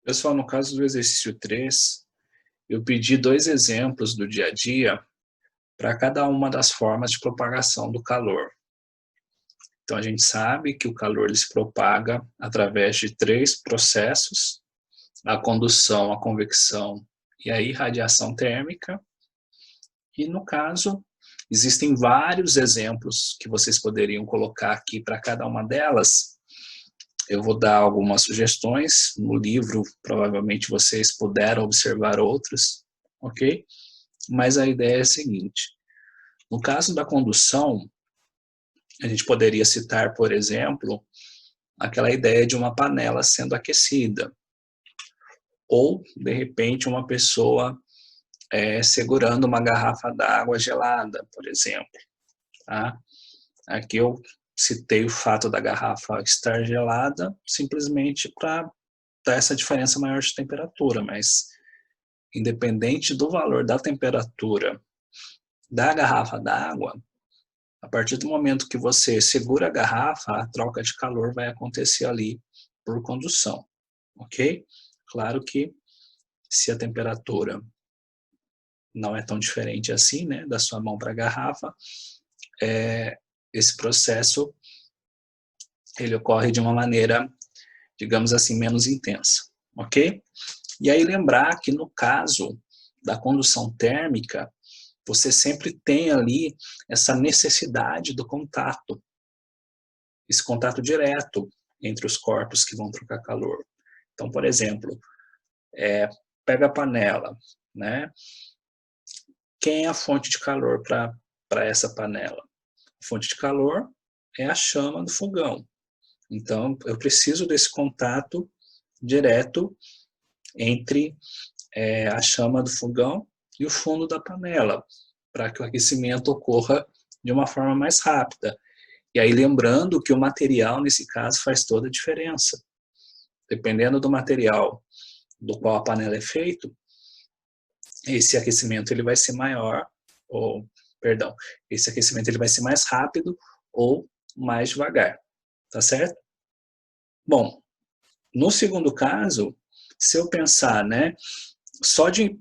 Pessoal, no caso do exercício 3, eu pedi dois exemplos do dia a dia para cada uma das formas de propagação do calor. Então, a gente sabe que o calor ele se propaga através de três processos: a condução, a convecção e a irradiação térmica. E, no caso, existem vários exemplos que vocês poderiam colocar aqui para cada uma delas. Eu vou dar algumas sugestões no livro, provavelmente vocês puderam observar outros, ok? Mas a ideia é a seguinte: no caso da condução, a gente poderia citar, por exemplo, aquela ideia de uma panela sendo aquecida, ou, de repente, uma pessoa segurando uma garrafa d'água gelada, por exemplo. Tá? Aqui eu citei o fato da garrafa estar gelada simplesmente para dar essa diferença maior de temperatura, mas independente do valor da temperatura da garrafa d'água, a partir do momento que você segura a garrafa, a troca de calor vai acontecer ali por condução, ok? Claro que se a temperatura não é tão diferente assim, né, da sua mão para a garrafa, esse processo ele ocorre de uma maneira, digamos assim, menos intensa, ok? E aí lembrar que no caso da condução térmica, você sempre tem ali essa necessidade do contato, esse contato direto entre os corpos que vão trocar calor. Então, por exemplo, pega a panela, né? Quem é a fonte de calor para essa panela? A fonte de calor é a chama do fogão. Então, eu preciso desse contato direto entre a chama do fogão e o fundo da panela, para que o aquecimento ocorra de uma forma mais rápida. E aí lembrando que o material, nesse caso, faz toda a diferença. Dependendo do material do qual a panela é feito, esse aquecimento ele vai ser maior, ou, perdão, esse aquecimento ele vai ser mais rápido ou mais devagar, tá certo? Bom, no segundo caso, se eu pensar, né, só de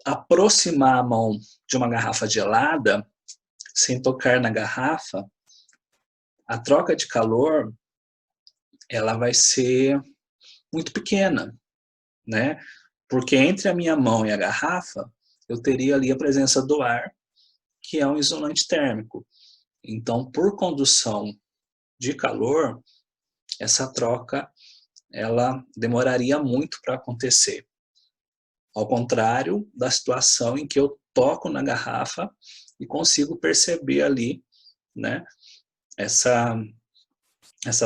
aproximar a mão de uma garrafa gelada, sem tocar na garrafa, a troca de calor ela vai ser muito pequena, né? Porque entre a minha mão e a garrafa, eu teria ali a presença do ar, que é um isolante térmico. Então, por condução de calor, essa troca ela demoraria muito para acontecer. Ao contrário da situação em que eu toco na garrafa e consigo perceber ali, né, essa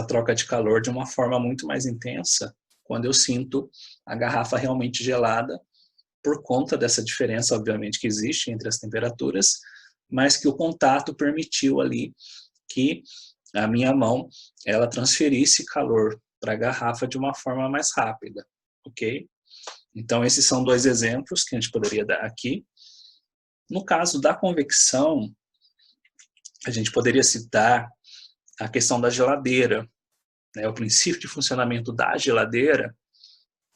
troca de calor de uma forma muito mais intensa quando eu sinto a garrafa realmente gelada, por conta dessa diferença, obviamente, que existe entre as temperaturas, mas que o contato permitiu ali que a minha mão ela transferisse calor para a garrafa de uma forma mais rápida, ok? Então, esses são dois exemplos que a gente poderia dar aqui. No caso da convecção, a gente poderia citar a questão da geladeira, né? O princípio de funcionamento da geladeira,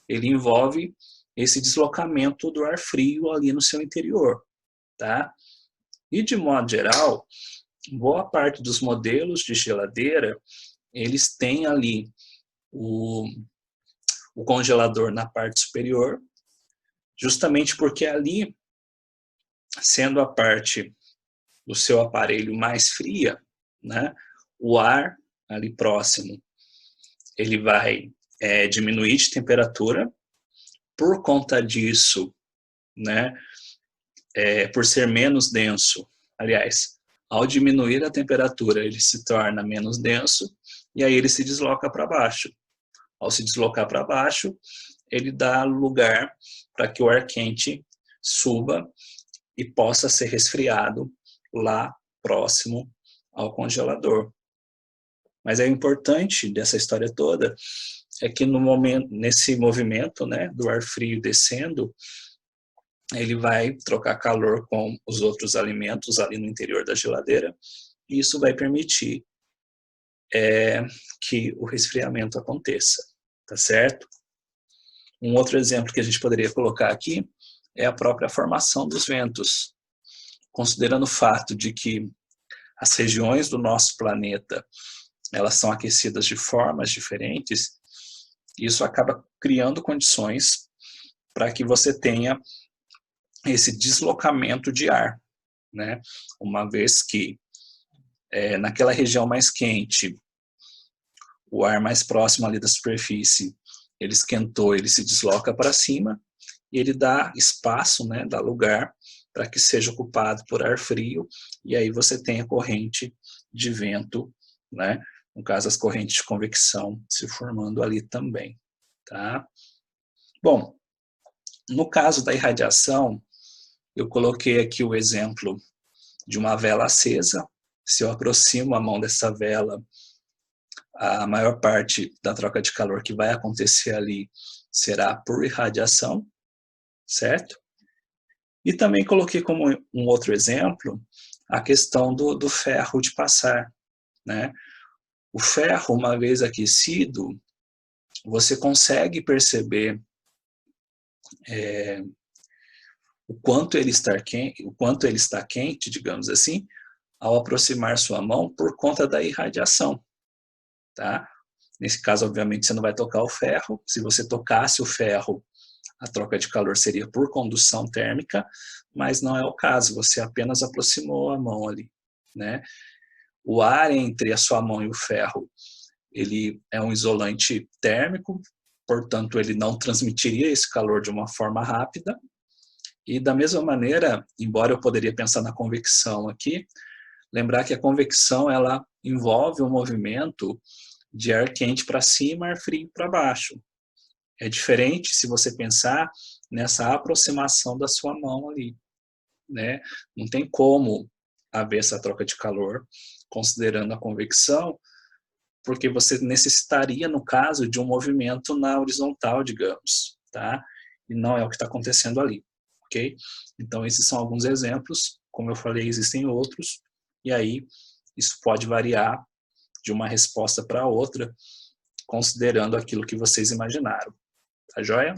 ele envolve esse deslocamento do ar frio ali no seu interior, tá? E de modo geral, boa parte dos modelos de geladeira, eles têm ali o congelador na parte superior, justamente porque ali, sendo a parte do seu aparelho mais fria, né, o ar ali próximo, ele vai diminuir de temperatura. Por conta disso, né, por ser menos denso, aliás, ao diminuir a temperatura, ele se torna menos denso e aí ele se desloca para baixo. Ao se deslocar para baixo, ele dá lugar para que o ar quente suba e possa ser resfriado lá próximo ao congelador. Mas é importante dessa história toda é que no momento, nesse movimento, né, do ar frio descendo, ele vai trocar calor com os outros alimentos ali no interior da geladeira, e isso vai permitir que o resfriamento aconteça, tá certo? Um outro exemplo que a gente poderia colocar aqui é a própria formação dos ventos. Considerando o fato de que as regiões do nosso planeta elas são aquecidas de formas diferentes, isso acaba criando condições para que você tenha esse deslocamento de ar, né? Uma vez que naquela região mais quente, o ar mais próximo ali da superfície, ele esquentou, ele se desloca para cima e ele dá espaço, né, dá lugar para que seja ocupado por ar frio, e aí você tem a corrente de vento, né? No caso, as correntes de convecção se formando ali também, tá? Bom, no caso da irradiação, eu coloquei aqui o exemplo de uma vela acesa. Se eu aproximo a mão dessa vela, a maior parte da troca de calor que vai acontecer ali será por irradiação, certo? E também coloquei como um outro exemplo a questão do ferro de passar, né? O ferro, uma vez aquecido, você consegue perceber o quanto ele está quente, digamos assim, ao aproximar sua mão por conta da irradiação, tá? Nesse caso, obviamente, você não vai tocar o ferro. Se você tocasse o ferro, a troca de calor seria por condução térmica, mas não é o caso, você apenas aproximou a mão ali, né? O ar entre a sua mão e o ferro, ele é um isolante térmico, portanto, ele não transmitiria esse calor de uma forma rápida. E da mesma maneira, embora eu poderia pensar na convecção aqui, lembrar que a convecção ela envolve um movimento de ar quente para cima, ar frio para baixo. É diferente se você pensar nessa aproximação da sua mão ali, né? Não tem como haver essa troca de calor considerando a convecção, porque você necessitaria, no caso, de um movimento na horizontal, digamos, tá? E não é o que está acontecendo ali, ok? Então, esses são alguns exemplos. Como eu falei, existem outros, e aí isso pode variar de uma resposta para outra, considerando aquilo que vocês imaginaram. Tá joia?